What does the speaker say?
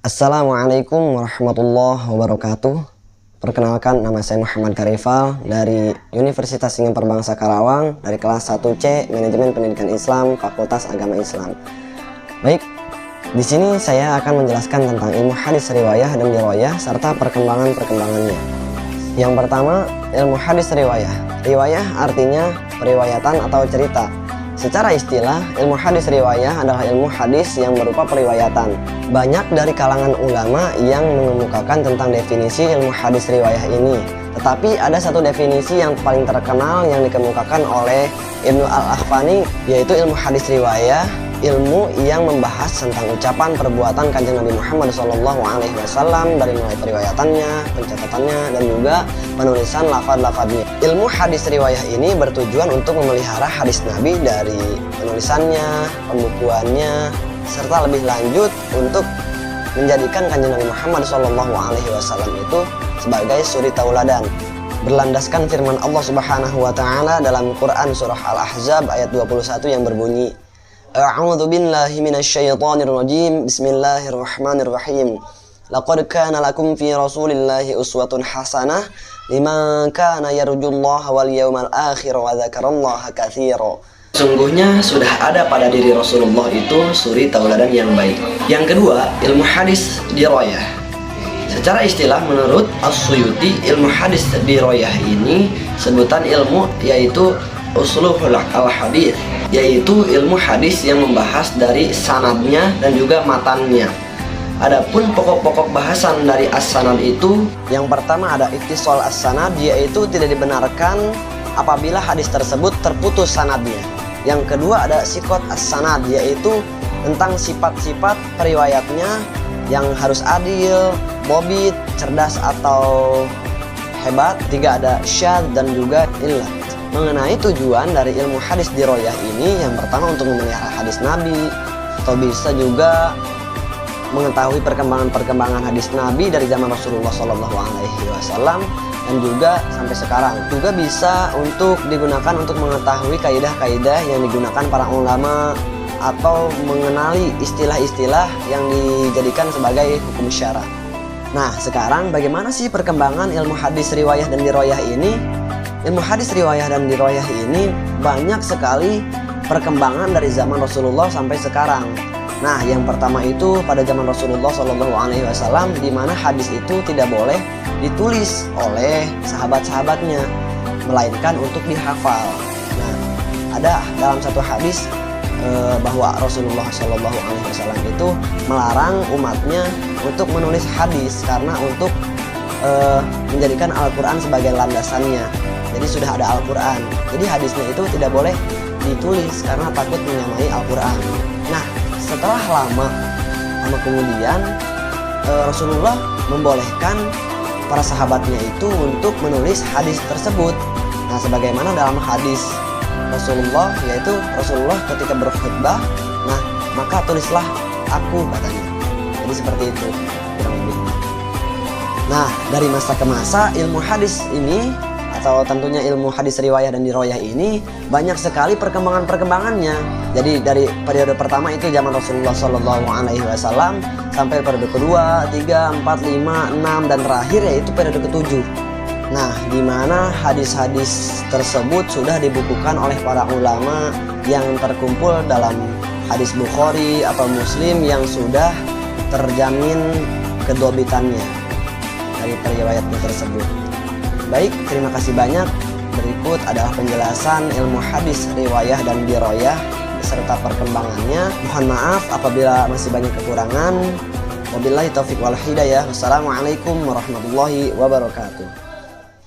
Assalamualaikum warahmatullahi wabarakatuh. Perkenalkan, nama saya Muhammad Karifal dari Universitas Singapura Bangsa Karawang dari kelas 1C Manajemen Pendidikan Islam Fakultas Agama Islam. Baik, di sini saya akan menjelaskan tentang ilmu hadis riwayah dan dirayah serta perkembangannya. Yang pertama, ilmu hadis riwayah. Riwayah artinya periwayatan atau cerita. Secara istilah, ilmu hadis riwayah adalah ilmu hadis yang berupa periwayatan. Banyak dari kalangan ulama yang mengemukakan tentang definisi ilmu hadis riwayah ini. Tetapi ada satu definisi yang paling terkenal yang dikemukakan oleh Ibnu Al-Akhfani, yaitu ilmu hadis riwayah, ilmu yang membahas tentang ucapan perbuatan Kanjeng Nabi Muhammad SAW dari mulai periwayatannya, pencatatannya, dan juga penulisan lafaz-lafaznya. Ilmu hadis riwayah ini bertujuan untuk memelihara hadis Nabi dari penulisannya, pembukuannya, serta lebih lanjut untuk menjadikan Kanjeng Nabi Muhammad SAW itu sebagai suri tauladan. Berlandaskan firman Allah Subhanahu wa Ta'ala dalam Quran surah Al-Ahzab ayat 21 yang berbunyi, A'udzu billahi minasyaitonir rajim. Bismillahirrahmanirrahim. Laqad kana lakum fi Rasulillahi uswatun hasanah liman kana yarjullaha wal yawmal akhir wa dzakarallaha katsira. Sungguhnya sudah ada pada diri Rasulullah itu suri tauladan yang baik. Yang kedua, ilmu hadis dirayah. Secara istilah menurut As-Suyuti, ilmu hadis dirayah ini sebutan ilmu yaitu uslubul al-hadis, yaitu ilmu hadis yang membahas dari sanadnya dan juga matannya. Adapun pokok-pokok bahasan dari as-sanad itu, yang pertama ada ittisal as-sanad, yaitu tidak dibenarkan apabila hadis tersebut terputus sanadnya. Yang kedua ada siqat as-sanad, yaitu tentang sifat-sifat periwayatnya yang harus adil, bobit, cerdas atau hebat. Tiga ada syadz dan juga illat. Mengenai tujuan dari ilmu hadis dirayah ini, yang pertama untuk memelihara hadis Nabi, atau bisa juga mengetahui perkembangan hadis Nabi dari zaman Rasulullah SAW dan juga sampai sekarang. Juga bisa untuk digunakan untuk mengetahui kaidah-kaidah yang digunakan para ulama atau mengenali istilah-istilah yang dijadikan sebagai hukum syara. Nah, sekarang bagaimana sih perkembangan ilmu hadis riwayah dan dirayah ini? Ilmu hadis riwayah dan dirayah ini banyak sekali perkembangan dari zaman Rasulullah sampai sekarang. Nah, yang pertama itu pada zaman Rasulullah SAW, di mana hadis itu tidak boleh ditulis oleh sahabat-sahabatnya, melainkan untuk dihafal. Nah, ada dalam satu hadis bahwa Rasulullah SAW itu melarang umatnya untuk menulis hadis karena untuk menjadikan Al-Quran sebagai landasannya. Jadi sudah ada Al-Quran, jadi hadisnya itu tidak boleh ditulis karena takut menyamai Al-Quran. Nah, setelah lama kemudian Rasulullah membolehkan para sahabatnya itu untuk menulis hadis tersebut. Nah, sebagaimana dalam hadis Rasulullah, yaitu Rasulullah ketika berkhutbah, nah maka tulislah aku, katanya. Jadi seperti itu kurang lebih. Nah, dari masa ke masa ilmu hadis ini, atau tentunya ilmu hadis riwayah dan dirayah ini, banyak sekali perkembangannya. Jadi dari periode pertama itu zaman Rasulullah SAW sampai periode kedua, 3, 4, 5, 6 dan terakhir yaitu periode ke-7. Nah, di mana hadis-hadis tersebut sudah dibukukan oleh para ulama yang terkumpul dalam hadis Bukhari atau Muslim yang sudah terjamin kedobitannya dari periwayatnya tersebut. Baik, terima kasih banyak. Berikut adalah penjelasan ilmu hadis riwayah dan dirayah beserta perkembangannya. Mohon maaf apabila masih banyak kekurangan. Wabillahi taufiq wal hidayah. Wassalamualaikum warahmatullahi wabarakatuh.